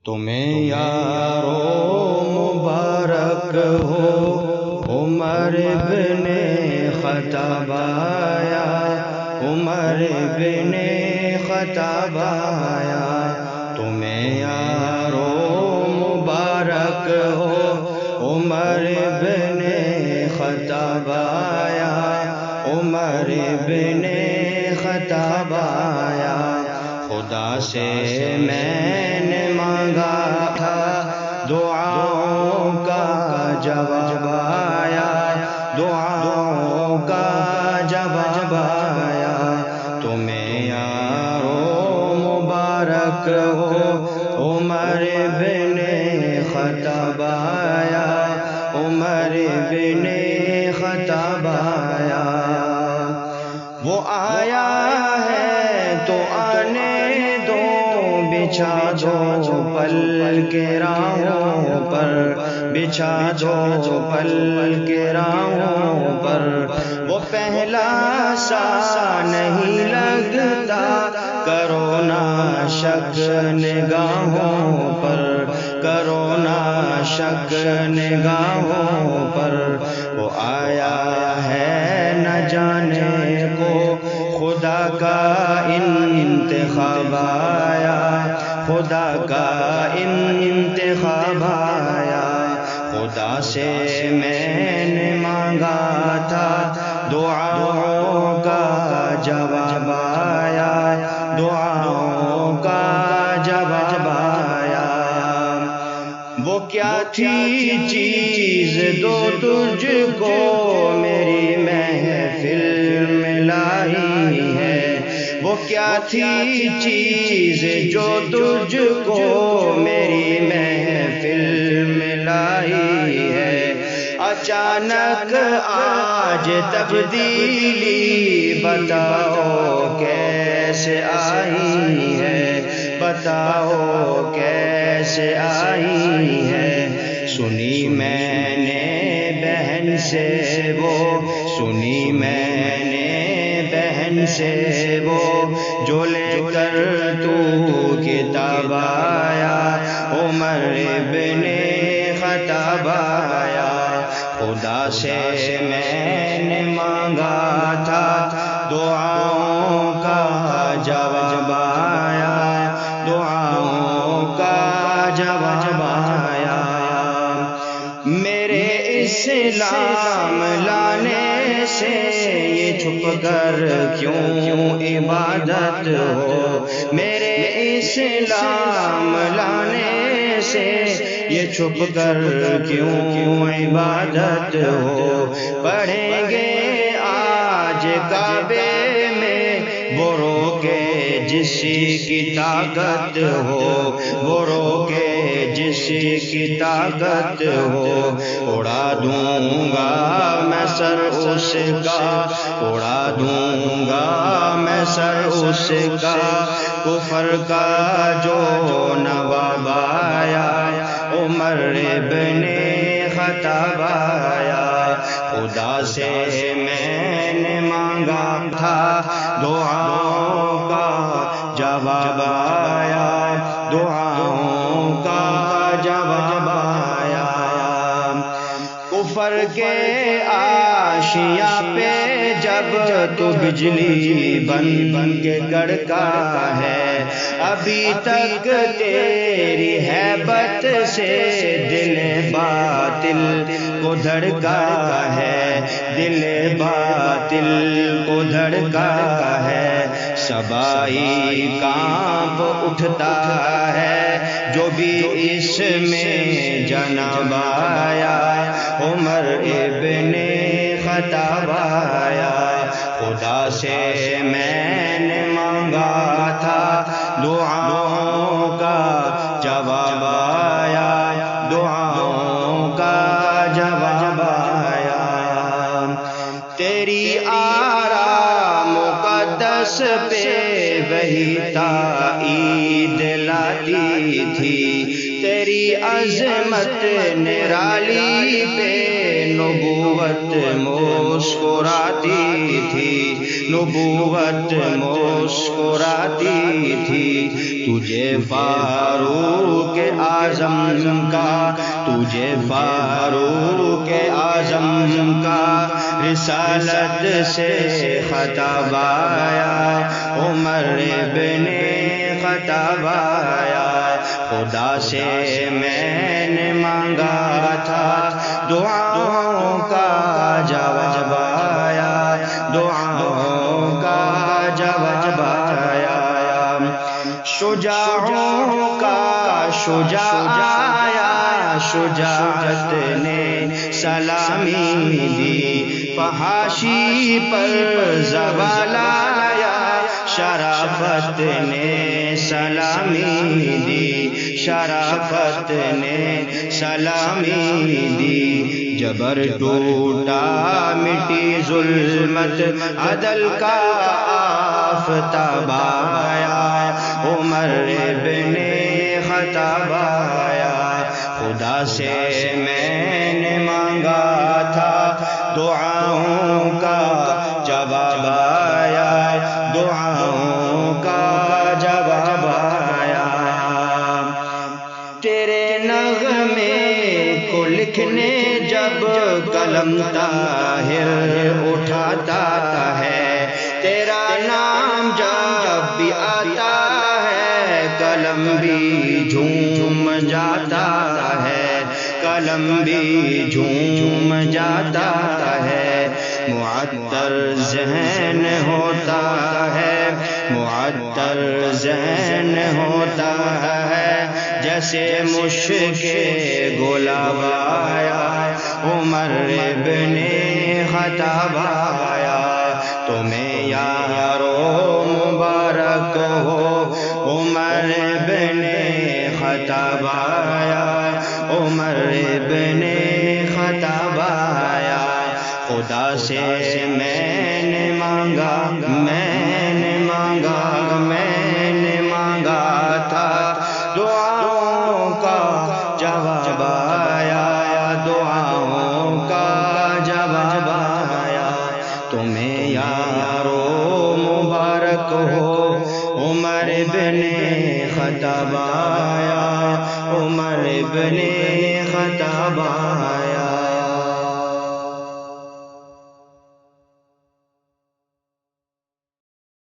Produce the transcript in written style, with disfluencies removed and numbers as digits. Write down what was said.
تمہیں یارو مبارک ہو عمر بن خطاب آیا، عمر بن خطاب آیا۔ تمہیں یارو مبارک ہو عمر بن خطاب آیا، عمر بن خطاب آیا۔ خدا سے میں نے مانگا تھا دعاؤں کا جواب آیا، دعاؤں کا جواب آیا۔ تمہیں یارو مبارک ہو عمر بن خطاب آیا، عمر بن خطاب آیا۔ وہ آیا ہے تو آنے دو، بچھا دو پل کے راہوں پر، بچھا دو پل کے راہوں پر۔ وہ پہلا سا نہیں لگتا، کرو نا شک نگاہوں پر، کرو نا شک نگاہوں پر۔ وہ آیا ہے نہ جانے کو خدا کا انتخاب آیا، خدا کا انتخاب آیا۔ خدا سے میں نے مانگا تھا دعاؤں کا جواب آیا، دعاؤں کا جواب آیا۔ وہ کیا تھی چیز دو تجھ کو میری محفل میں لائی ہے، وہ کیا تھی چیز جو تجھ کو میری محفل میں لائی ہے۔ اچانک آج تبدیلی بتاؤ کیسے آئی ہے، بتاؤ کیسے آئی ہے۔ سنی میں نے بہن سے وہ، سنی میں نے بہن سے وہ، جو لے کر تو کتاب آیا، عمر بن خطاب آیا۔ خدا سے میں نے مانگا تھا دعاؤں کا جواب آیا، دعاؤں کا جواب آیا۔ میرے اسلام لانے سے یہ چھپ کر کیوں عبادت ہو، میرے اسلام لانے سے یہ چھپ کر کیوں عبادت ہو۔ پڑھیں گے آج کعبے میں وہ روکے جس کی طاقت ہو، وہ روکے جس کی طاقت ہو۔ اڑا دوں گا میں سر اس کا، اڑا دوں گا میں سر اس کا، کفر کا جو نواب آیا، عمر بن خطاب آیا۔ خدا سے میں نے مانگا تھا دعاؤں کا جواب آیا، دعاؤں کا جواب آیا۔ کفر کے آشیاں پہ جب تو بجلی بن کے کڑکا ہے، ابھی تک تیری ہیبت سے دل باطل کو دھڑکا ہے، دل باطل کو دھڑکا ہے۔ سبائی کانپ اٹھتا ہے جو بھی اس میں جناب آیا، عمر ابن خطاب آیا۔ خدا سے میں نے مانگا تھا دعاؤں کا جواب آیا، دعاؤں کا جواب آیا۔ تیری آرام مقدس پہ وہی تائید لاتی تھی، تیری عظمت نرالی پہ نبوت مسکراتی تھی، نبوت مسکراتی تھی، تجھے فاروق اعظم کا، تجھے فاروق اعظم کا رسالت سے خطاب آیا، عمر ابن خطاب آیا، خدا سے میں نے مانگا تھا دعاؤں کا جواب آیا، دعاؤں کا جواب آیا، شجاعوں کا شجاع آیا، شجاعت نے سلامی دی، فحاشی پر زوال آیا، شرافت نے سلامی دی، شرافت نے سلامی دی، جبر ٹوٹا مٹی ظلمت عدل کا آفتاب آیا، عمر ابن خطاب آیا، خدا سے میں نے مانگا تھا دعاؤں کا جواب آیا، دعاؤں کا جواب آیا، تیرے نغمے کو لکھنے جب قلم طاہر اٹھاتا ہے، تیرا نام جب بھی آتا ہے قلم بھی جھوم جاتا ہے، قلم بھی جھوم جاتا ہے، معطر ذہن ہوتا ہے، معطر ذہن ہوتا ہے، جیسے مشک گلاب آیا، عمر ابن خطاب آیا، تمہیں یارو مبارک ہو، عمر ابن خطاب آیا، عمر ابن خطاب آیا، خدا سے میں نے مانگا، میں نے مانگا، میں نے مانگا تھا دعاؤں کا جواب آیا، دعاؤں کا جواب آیا، تمہیں یارو مبارک ہو، عمر ابن خطاب آیا، عمر ابن خطاب آیا۔